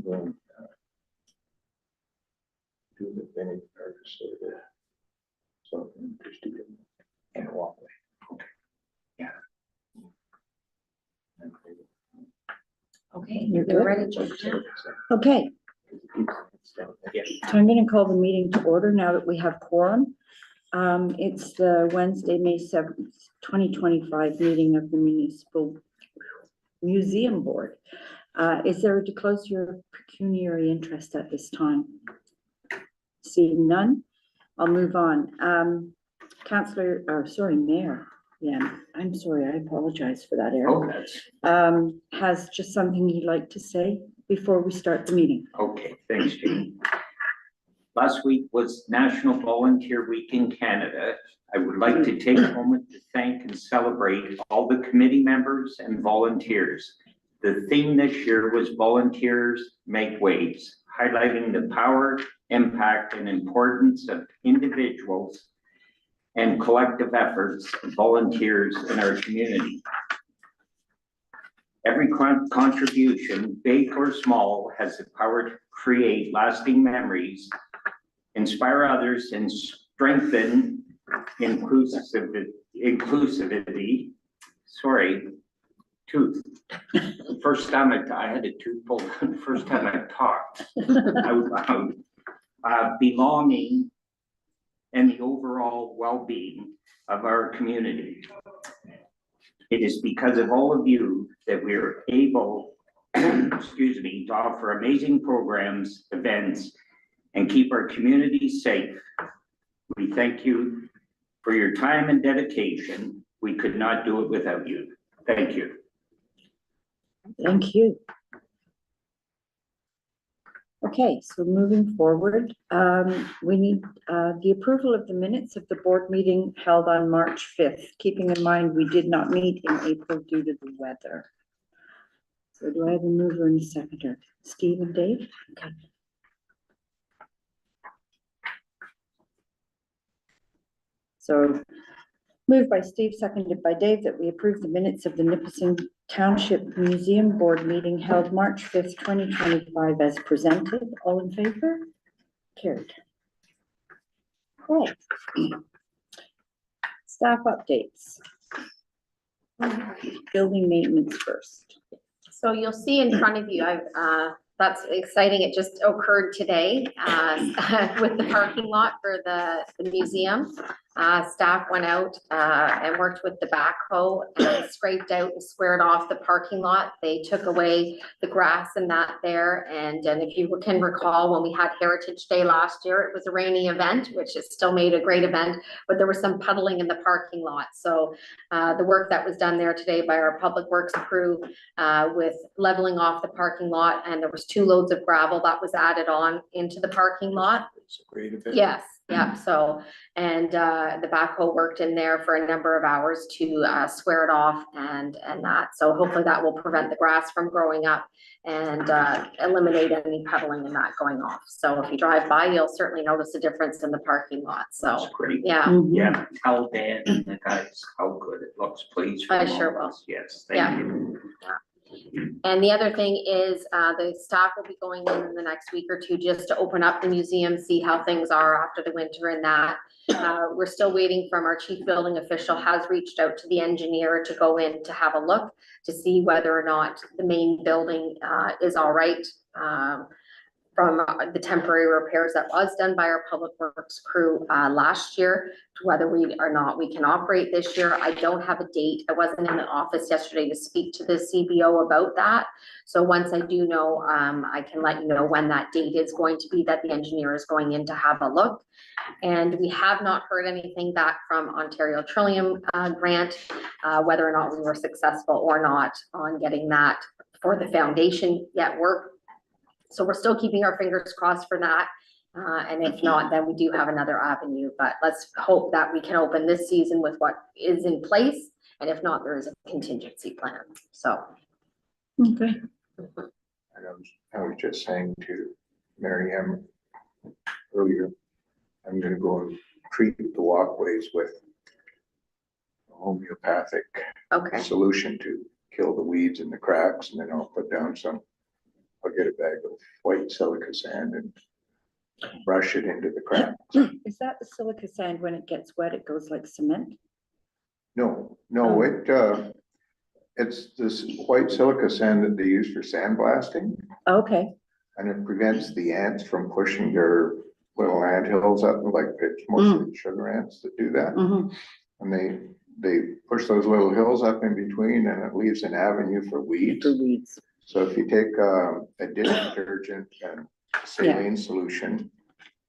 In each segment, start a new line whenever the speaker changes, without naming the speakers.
going to the vintage harvest or the something just to get in a walkway.
Okay. Yeah.
Okay,
You're
you're
good?
ready, Jim.
Okay,
Yeah.
so I'm gonna call the meeting to order now that we have quorum. It's the Wednesday, May 7th, 2025 meeting of the Municipal Museum Board. Is there to close your pecuniary interest at this time? Seeing none, I'll move on. Mayor, yeah, I'm sorry, I apologize for that, Eric.
Oh, that's
Has just something you'd like to say before we start the meeting?
okay. Thanks, Jane. Last week was National Volunteer Week in Canada. I would like to take a moment to thank and celebrate all the committee members and volunteers. The theme this year was Volunteers Make Waves, highlighting the power, impact, and importance of individuals and collective efforts of volunteers in our community. Every contribution, big or small, has the power to create lasting memories, inspire others, and strengthen inclusivity. First time I had a tooth pulled out, the first time I talked out loud. Belonging and the overall well-being of our community. It is because of all of you that we are able, excuse me, to offer amazing programs, events, and keep our community safe. We thank you for your time and dedication. We could not do it without you. Thank you.
Thank you. Okay, so moving forward, we need the approval of the minutes of the board meeting held on March 5th, keeping in mind we did not meet in April due to the weather. So do I have a mover and a seconder? Steve and Dave? Okay. So moved by Steve, seconded by Dave, that we approve the minutes of the Nipissing Township Museum Board meeting held March 5th, 2025 as presented. All in favor? Carried. Right. Staff updates. Building maintenance first.
So you'll see in front of you, that's exciting. It just occurred today with the parking lot for the museum. Staff went out and worked with the backhoe and scraped out and squared off the parking lot. They took away the grass and that there. And if you can recall, when we had Heritage Day last year, it was a rainy event, which it still made a great event, but there was some puddling in the parking lot. So the work that was done there today by our public works crew with leveling off the parking lot, and there was 2 loads of gravel that was added on into the parking lot.
It's a great event.
Yes, yeah. So, and the backhoe worked in there for a number of hours to square it off and that. So hopefully that will prevent the grass from growing up and eliminate any puddling and that going off. So if you drive by, you'll certainly notice a difference in the parking lot. So
That's great.
yeah.
Yeah, tell Dan and the guys how good it looks, please.
I sure will.
Yes,
Yeah.
thank you.
And the other thing is the staff will be going in the next week or two just to open up the museum, see how things are after the winter and that. We're still waiting from our chief building official has reached out to the engineer to go in to have a look to see whether or not the main building is all right. From the temporary repairs that was done by our public works crew last year, to whether we can operate this year. I don't have a date. I wasn't in the office yesterday to speak to the CBO about that. So once I do know, I can let you know when that date is going to be that the engineer is going in to have a look. And we have not heard anything back from Ontario Trillium grant, whether or not we were successful or not on getting that for the foundation yet work. So we're still keeping our fingers crossed for that. And if not, then we do have another avenue, but let's hope that we can open this season with what is in place. And if not, there is a contingency plan. So.
Okay.
And I was just saying to Mary earlier, I'm gonna go and treat the walkways with a homeopathic
Okay.
solution to kill the weeds and the cracks, and then I'll put down some I'll get a bag of white silica sand and brush it into the cracks.
Is that the silica sand, when it gets wet, it goes like cement?
No,
Oh.
it's this white silica sand that they use for sandblasting,
Okay,
and it prevents the ants from pushing their little ant hills up, like it's mostly sugar ants that do that.
mhm,
And they push those little hills up in between, and it leaves an avenue for weeds.
for weeds.
So if you take a dish detergent and saline solution,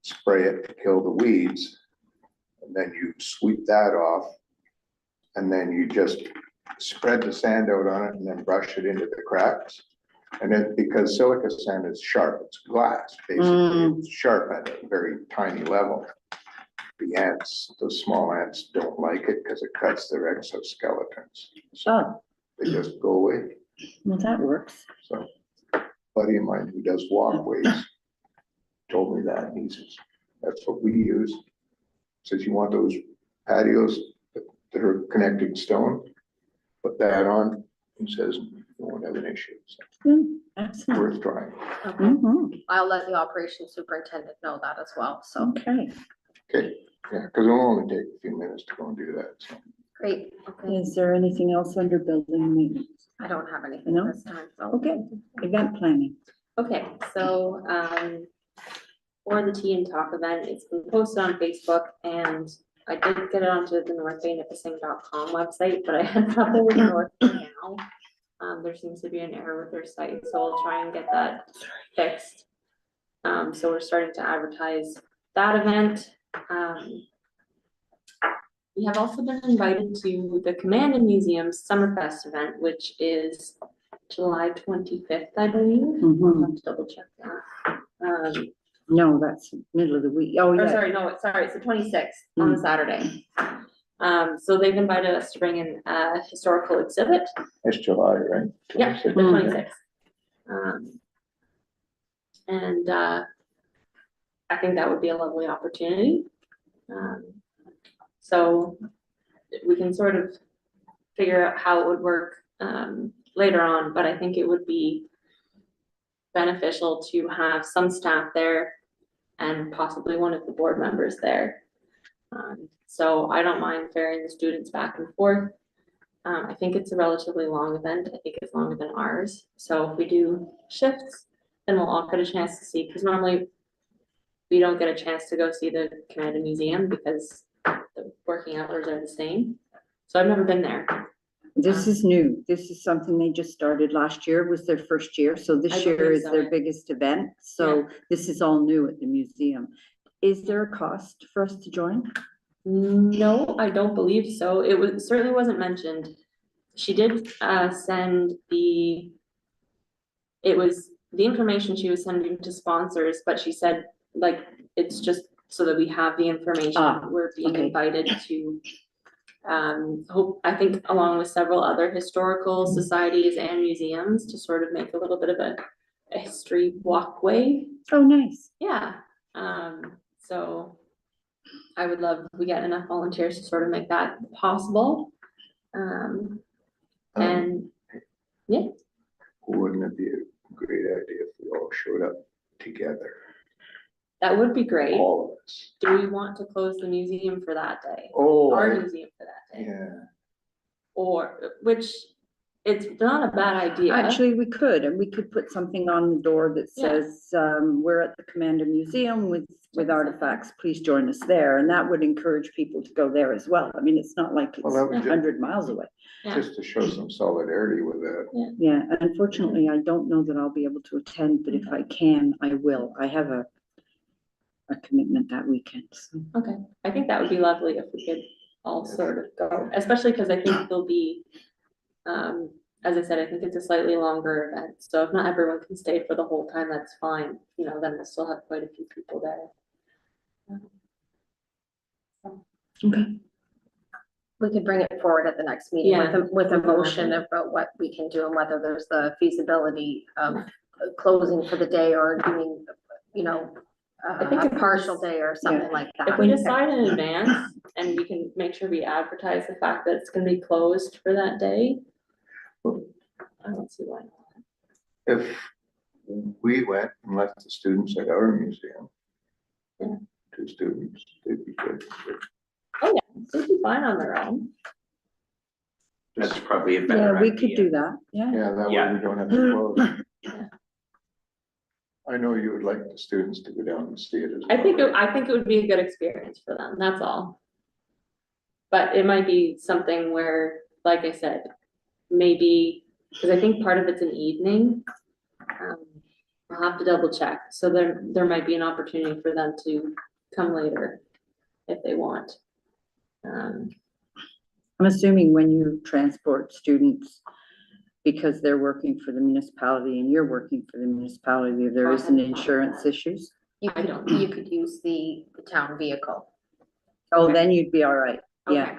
spray it to kill the weeds, and then you sweep that off, and then you just spread the sand out on it and then brush it into the cracks. And then, because silica sand is sharp, it's glass, basically, it's sharp at a very tiny level. The ants, the small ants don't like it because it cuts their exoskeletons. So
Oh,
they just go away.
well, that works.
So a buddy of mine who does walkways told me that, and he says, that's what we use. Says, you want those patios that are connected stone, put that on. He says, you won't have an issue. So
Excellent.
worth trying.
Okay.
Mhm,
I'll let the operations superintendent know that as well, so,
okay.
Okay, yeah, because it'll only take a few minutes to go and do that, so.
great, okay.
Is there anything else under building and maintenance?
I don't have anything
No?
this time, so.
Okay, event planning.
Okay, so, for the Tea and Talk event, it's been posted on Facebook, and I did get it onto the northbaynipissing.com website, but I had trouble with North Bay now. There seems to be an error with their site, so we'll try and get that fixed. So we're starting to advertise that event. We have also been invited to the Command and Museum's Summerfest event, which is July 25th, I believe. I'll
Mhm.
have to double check that.
No, that's middle of the week. Oh,
Or
yeah.
sorry, no, it's the 26th on the Saturday. So they've invited us to bring in a historical exhibit.
It's July, right?
Yeah, the
26th.
26th. And I think that would be a lovely opportunity. So we can sort of figure out how it would work later on, but I think it would be beneficial to have some staff there and possibly one of the board members there. So I don't mind ferrying the students back and forth. I think it's a relatively long event. I think it's longer than ours. So if we do shifts, then we'll all get a chance to see, because normally we don't get a chance to go see the Command and Museum because the working hours are the same. So I've never been there.
This is new. This is something they just started last year, was their first year. So
I
this year
believe
is
so,
their
yeah.
biggest event. So this is all new at the museum. Is there a cost for us to join?
No, I don't believe so. Certainly wasn't mentioned. She did send the information she was sending to sponsors, but she said, like, it's just so that we have the information. We're being
okay.
invited to I think along with several other historical societies and museums to sort of make a little bit of a history walkway.
Oh, nice.
Yeah, so I would love if we get enough volunteers to sort of make that possible. And yeah.
Wouldn't it be a great idea if we all showed up together,
That would be great.
all of us?
Do we want to close the museum for that day?
Oh,
Our museum for that day?
yeah,
Or, which, it's not a bad idea.
Actually, we could, and we could put something on the door that
Yeah.
says, we're at the Commander Museum with artifacts, please join us there. And that would encourage people to go there as well. I mean, it's not like it's
Well, that would just-
100 miles away.
Yeah.
just to show some solidarity with it.
Yeah, unfortunately, I don't know that I'll be able to attend, but if I can, I will. I have a commitment that weekend, so.
Okay, I think that would be lovely if we could all sort of go, especially because I think there'll be, as I said, I think it's a slightly longer event. So if not everyone can stay for the whole time, that's fine. You know, then we'll still have quite a few people there.
Okay.
We could bring it forward at the next meeting with a motion about what we can do and whether there's the feasibility of closing for the day or doing, you know,
I think
a partial day or something like that.
If we decide in advance and we can make sure we advertise the fact that it's gonna be closed for that day, I don't see why not.
If we went and left the students at our museum.
Yeah.
2 students, they'd be good.
They'd be fine on their own.
That's probably a better
Yeah,
idea.
we could do that, yeah.
Yeah, that way
Yeah.
we don't have to close.
Yeah.
I know you would like the students to go down and see it as
I
well.
think it would be a good experience for them, that's all. But it might be something where, like I said, maybe, because I think part of it's an evening. I'll have to double check, so there might be an opportunity for them to come later if they want.
I'm assuming when you transport students, because they're working for the municipality and you're working for the municipality, there isn't insurance issues.
You
I
could,
don't-
you could use the town vehicle.
Oh, then you'd be all right, yeah.
Okay.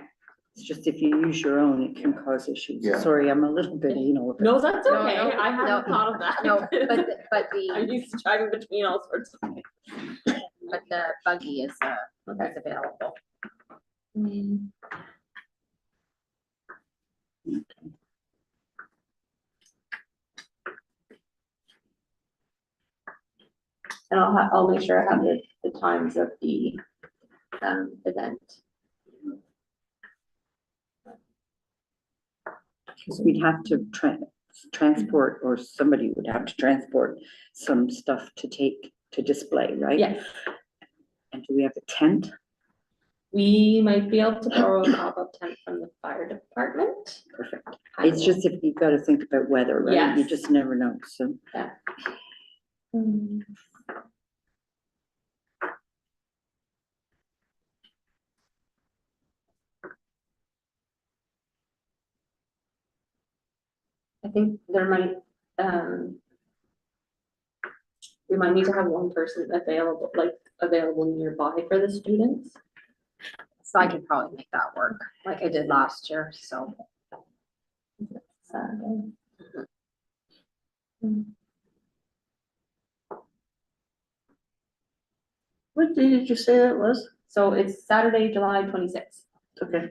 It's just if you use your own, it can cause issues.
Yeah.
Sorry, I'm a little bit,
No, that's
No,
okay,
no,
I hadn't
no,
thought of that.
No, but
I'm
the,
used to driving between all sorts of things.
but the buggy is available.
And I'll make sure I have the times of the, event.
Because we'd have to transport, or somebody would have to transport some stuff to take, to display, right?
Yes,
And do we have a tent?
we might be able to borrow a pop-up tent from the fire department.
Perfect.
I
It's
will-
just if you've got to think about weather, right? You
Yes.
just never know, so.
Mm. I think there might, we might need to have one person available nearby for the students.
So I could probably make that work, like I did last year, so.
Saturday.
What day did you say that was?
So it's Saturday, July 26th.
Okay.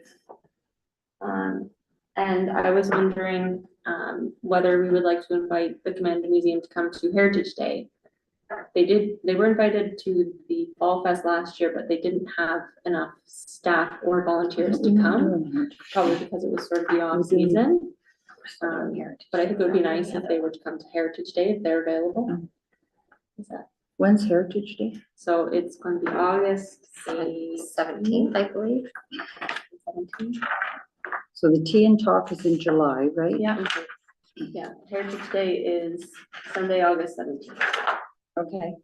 And I was wondering, whether we would like to invite the Command Museum to come to Heritage Day. They were invited to the Fall Fest last year, but they didn't have enough staff or volunteers to come, probably because it was sort of the off season. But I think it would be nice if they were to come to Heritage Day if they're available. Is that-
When's Heritage Day?
So it's going to be August
17th, I believe.
17th.
So the tea and talk is in July, right?
Yeah. Yeah, Heritage Day is Sunday, August 17th.
Okay.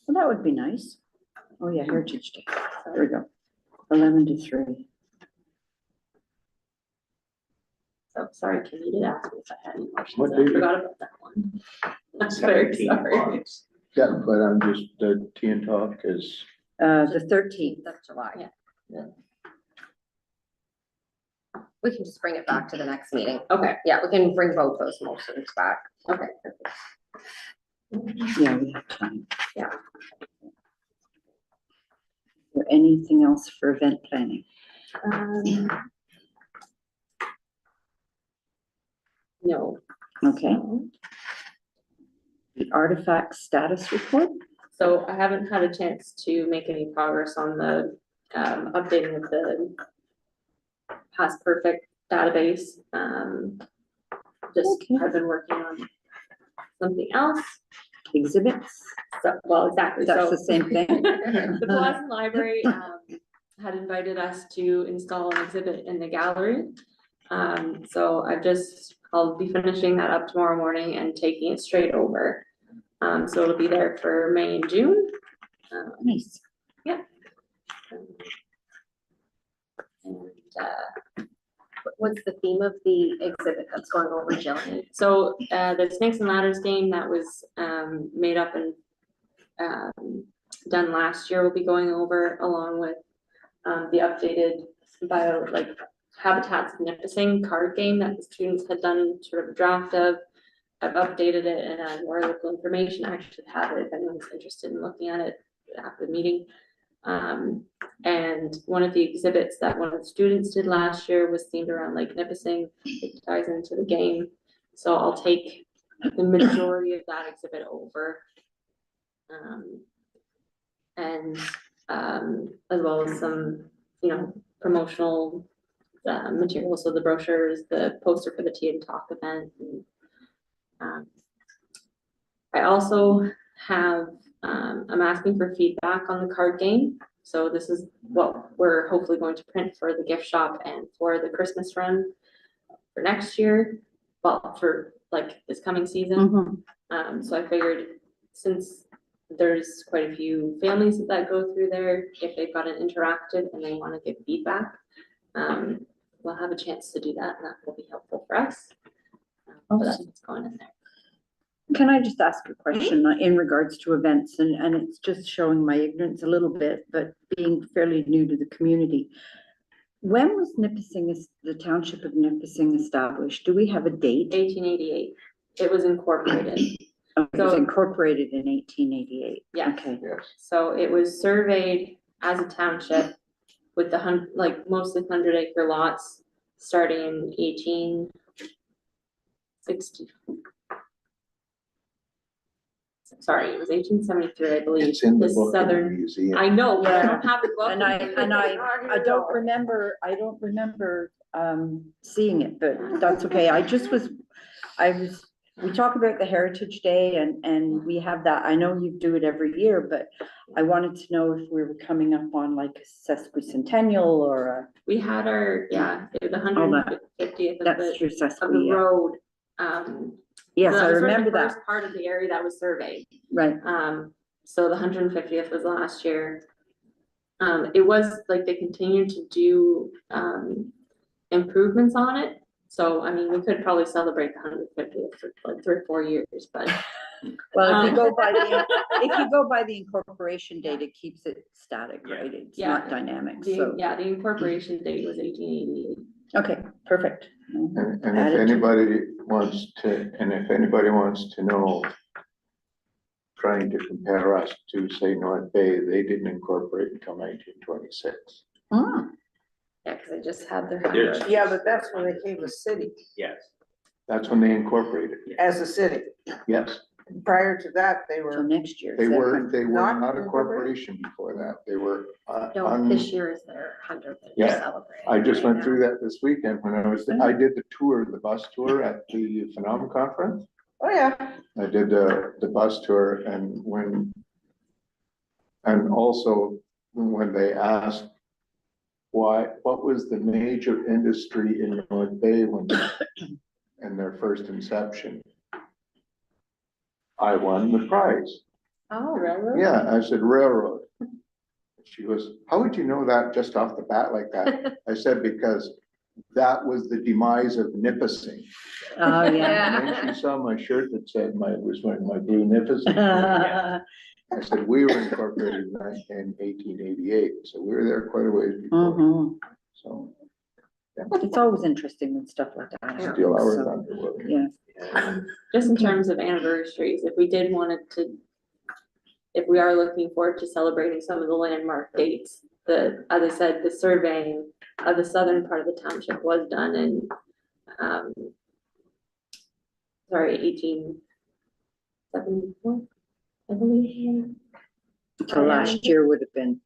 Well, that would be nice. Oh, yeah, Heritage Day. There we go. 11 to 3.
So sorry, Kim, you did ask me if I had any questions.
What
I
day?
forgot about that one. I'm very
17
sorry.
August.
Yeah, but I'm just, the tea and talk is,
The 13th.
Of July.
Yeah.
We can just bring it back to the next meeting.
Okay,
Yeah, we can bring both those motions back.
okay.
Yeah, we have time.
Yeah.
Is there anything else for event planning?
No.
Okay. The artifact status report?
So I haven't had a chance to make any progress on the updating of the past perfect database. Just
Okay.
I've been working on something else.
Exhibits?
So, well, exactly.
That's
So
the same thing?
the Pulaski Library had invited us to install an exhibit in the gallery. So I'll be finishing that up tomorrow morning and taking it straight over. So it'll be there for May and June.
Nice.
And,
What's the theme of the exhibit that's going over, Jillian?
so the Snakes and Ladders game that was made up and done last year will be going over, along with the updated Habitats of Nipissing card game that the students had done sort of a draft of. I've updated it and added more local information. I actually have it if anyone's interested in looking at it after the meeting. And one of the exhibits that one of the students did last year was themed around Lake Nipissing. It ties into the game. So I'll take the majority of that exhibit over. And as well as some, you know, promotional materials, so the brochures, the poster for the tea and talk event. And, I also have, I'm asking for feedback on the card game. So this is what we're hopefully going to print for the gift shop and for the Christmas run for next year, well, for like this coming season. So I figured since there's quite a few families that go through there, if they've got an interactive and they want to give feedback, we'll have a chance to do that, and that will be helpful for us. So that's what's going in there.
Can I just ask a question in regards to events, and it's just showing my ignorance a little bit, but being fairly new to the community. When was Nipissing, the Township of Nipissing established? Do we have a date?
1888, it was incorporated.
Oh, it was
So-
incorporated in 1888.
Yeah.
Okay.
Yes.
So it was surveyed as a township with the mostly 100-acre lots, starting in 1860. Sorry, it was 1873, I believe.
It's in the
The
book of the
southern,
museum.
I know, but I
Yeah.
don't have the book.
And I don't remember seeing it, but that's okay. We talk about the Heritage Day and we have that. I know you do it every year, but I wanted to know if we were coming up on like a sesquicentennial or
We had our, the 150th
that's
of
your
the
sesqui, yeah.
road.
Yes,
So
I
that was sort of
remember
the
that,
first part of the area that was surveyed.
right.
So the 150th was last year. It was like they continued to do improvements on it. So, I mean, we could probably celebrate the 150th for like 3 or 4 years, but
Well, if you go by the incorporation date, it keeps it static,
Yeah.
right? It's
Yeah.
not dynamic, so,
the incorporation date was 1888.
okay, perfect.
And
Add
if
it to-
anybody wants to know, trying to compare us to, say, North Bay, they didn't incorporate until 1926.
Ah,
Yeah, because I just had their.
There's-
Yeah, but that's when they became a city,
Yes.
That's when they incorporated,
as a city.
yes.
Prior to that, they
so
were,
next year.
They were not a
incorporated?
corporation before that, they were.
No, this year is their 100th that they're
Yeah.
celebrating.
I just
right
went through
now.
that this weekend when I did the tour, the bus tour at the Phenom Conference.
oh yeah,
I did the bus tour and also when they asked what was the major industry in North Bay in their first inception? I won the prize.
Oh, really?
Yeah, I said railroad. She goes, how would you know that just off the bat like that? I said, because that was the demise of Nipissing.
Oh,
And
yeah.
then she saw my shirt that said my blue Nipissing. I said, we were incorporated in 1888, so we were there quite a ways before,
Mhm.
so
It's always interesting when stuff like that happens.
steal our
so,
thunder.
Yeah,
Just in terms of anniversaries, if we did want it to, if we are looking forward to celebrating some of the landmark dates, as I said, the surveying of the southern part of the township was done in, 1874, I believe.
so last year would have been,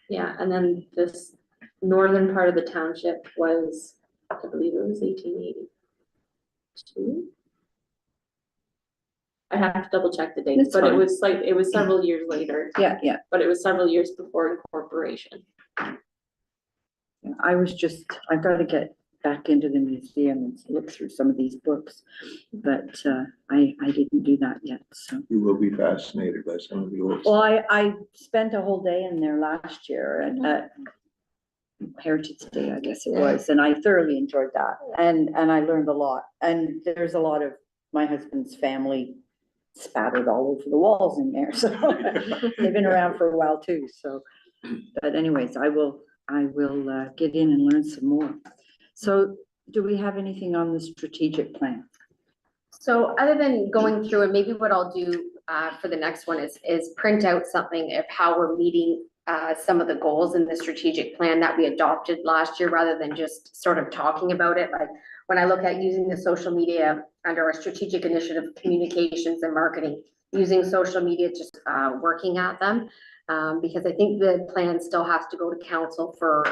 Yeah, and then this northern part of the township was, I believe it was 1882. I have to double check the dates,
That's
but it
fine.
was like, it was several years later,
yeah.
but it was several years before incorporation.
I've got to get back into the museum and look through some of these books, but I didn't do that yet, so.
You will be fascinated by some of the old.
Well, I spent a whole day in there last year at Heritage Day, I guess it was, and I thoroughly enjoyed that, and I learned a lot, and there's a lot of my husband's family spattered all over the walls in there, so they've been around for a while too, so. But anyways, I will get in and learn some more. So do we have anything on the strategic plan?
So other than going through, and maybe what I'll do for the next one is print out something of how we're meeting some of the goals in the strategic plan that we adopted last year, rather than just sort of talking about it. Like, when I look at using the social media under our strategic initiative, communications and marketing, using social media, just working at them. Because I think the plan still has to go to council for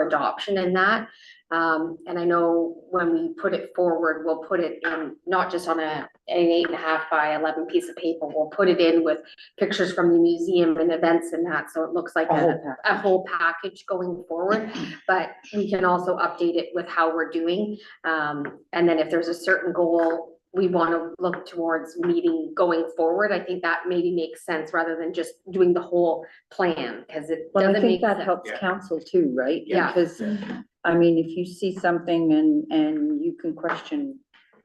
adoption in that. And I know when we put it forward, we'll put it in, not just on an 8.5 by 11 piece of paper, we'll put it in with pictures from the museum and events and that, so it looks like a whole package going forward. But we can also update it with how we're doing. And then if there's a certain goal we want to look towards meeting going forward, I think that maybe makes sense, rather than just doing the whole plan, because it
Well, I
doesn't
think
make
that
sense.
helps
Yeah.
council too, right?
Yeah.
Because, I mean, if you see something and you can question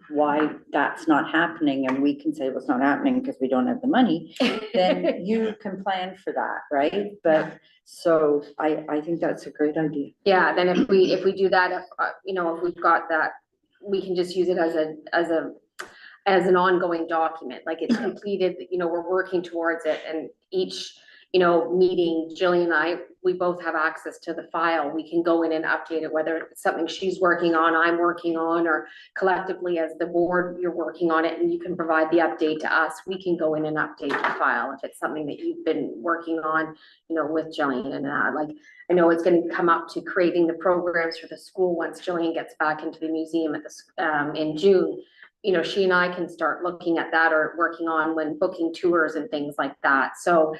why that's not happening, and we can say, well, it's not happening because we don't have the money, then you can plan for that, right? But, so I think that's a great idea.
Yeah, then if we do that, if, you know, if we've got that, we can just use it as an ongoing document, like it's completed, you know, we're working towards it, and each, you know, meeting, Jillian and I, we both have access to the file. We can go in and update it, whether it's something she's working on, I'm working on, or collectively as the board, you're working on it, and you can provide the update to us. We can go in and update the file if it's something that you've been working on, you know, with Jillian and like, I know it's gonna come up to creating the programs for the school once Jillian gets back into the museum at the, in June. You know, she and I can start looking at that, or working on when booking tours and things like that. So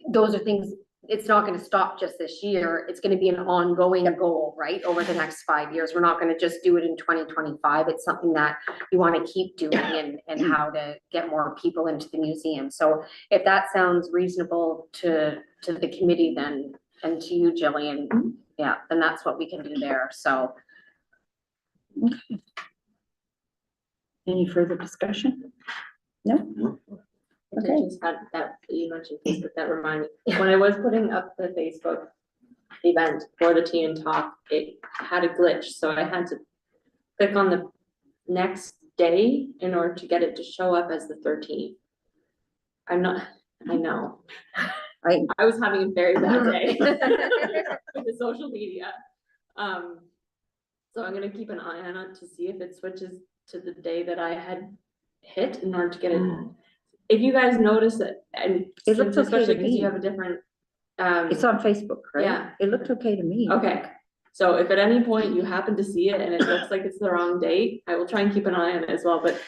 those are things, it's not gonna stop just this year. It's gonna be an ongoing goal, right? Over the next 5 years. We're not gonna just do it in 2025. It's something that you wanna keep doing, and how to get more people into the museum. So if that sounds reasonable to the committee, then, and to you, Jillian, yeah, then that's what we can do there, so.
Any further discussion? No?
I
Okay.
just had that, you mentioned Facebook, that reminded me, when I was putting up the Facebook event for the Tea and Talk, it had a glitch, so I had to click on the next day in order to get it to show up as the 13th. I know. I was having a very bad day with the social media. So I'm gonna keep an eye on it to see if it switches to the day that I had hit in order to get it. If you guys notice it, and
It looks okay
especially
to
because you
me.
have a different,
It's on Facebook, right?
Yeah.
It looked okay to me.
okay. So if at any point you happen to see it and it looks like it's the wrong date, I will try and keep an eye on it as well, but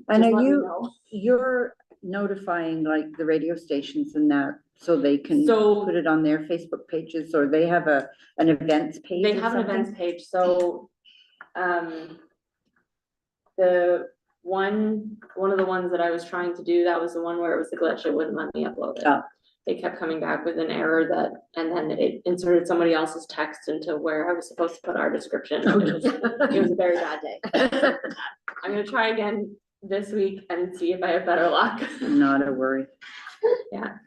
And
just
are
let me
you,
know.
you're notifying like the radio stations and that, so they can
So-
put it on their Facebook pages, or they have an events page
They
or
have an
something?
events page, so, the one of the ones that I was trying to do, that was the one where it was the glitch, it wouldn't let me upload it.
Oh.
They kept coming back with an error and then it inserted somebody else's text into where I was supposed to put our description. It was a very bad day. I'm gonna try again this week and see if I have better luck.
Not a worry.
Yeah,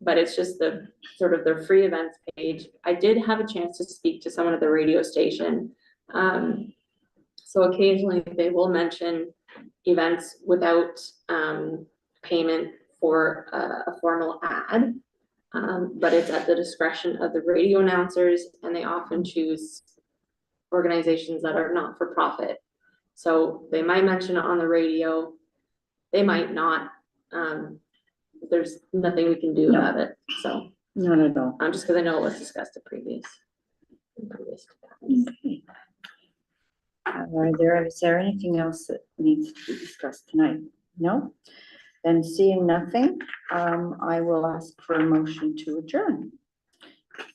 but it's just the sort of their free events page. I did have a chance to speak to someone at the radio station. So occasionally they will mention events without payment for a formal ad. But it's at the discretion of the radio announcers, and they often choose organizations that are not for profit. So they might mention it on the radio, they might not. There's nothing we can do
No.
about it, so,
Not at all.
just because I know it was discussed at previous.
Okay. Is there anything else that needs to be discussed tonight? No? Then seeing nothing, I will ask for a motion to adjourn.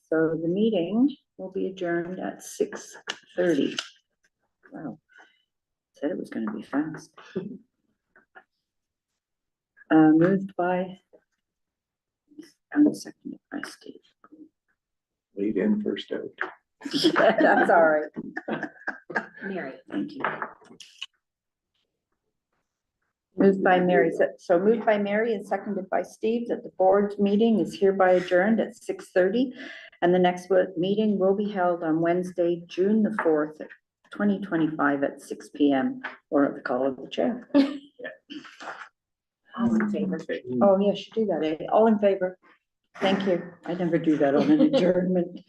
So the meeting will be adjourned at 6:30. Wow. Said it was gonna be fast. Moved by, and seconded by Steve.
Lead in first out.
That's all right.
Mary.
Thank you. Moved by Mary, so moved by Mary and seconded by Steve that the board's meeting is hereby adjourned at 6:30. And the next meeting will be held on Wednesday, June the 4th, 2025 at 6 p.m. or at the call of the chair.
All in favor?
Oh, yes, you do that, eh? All in favor? Thank you. I never do that on an adjournment.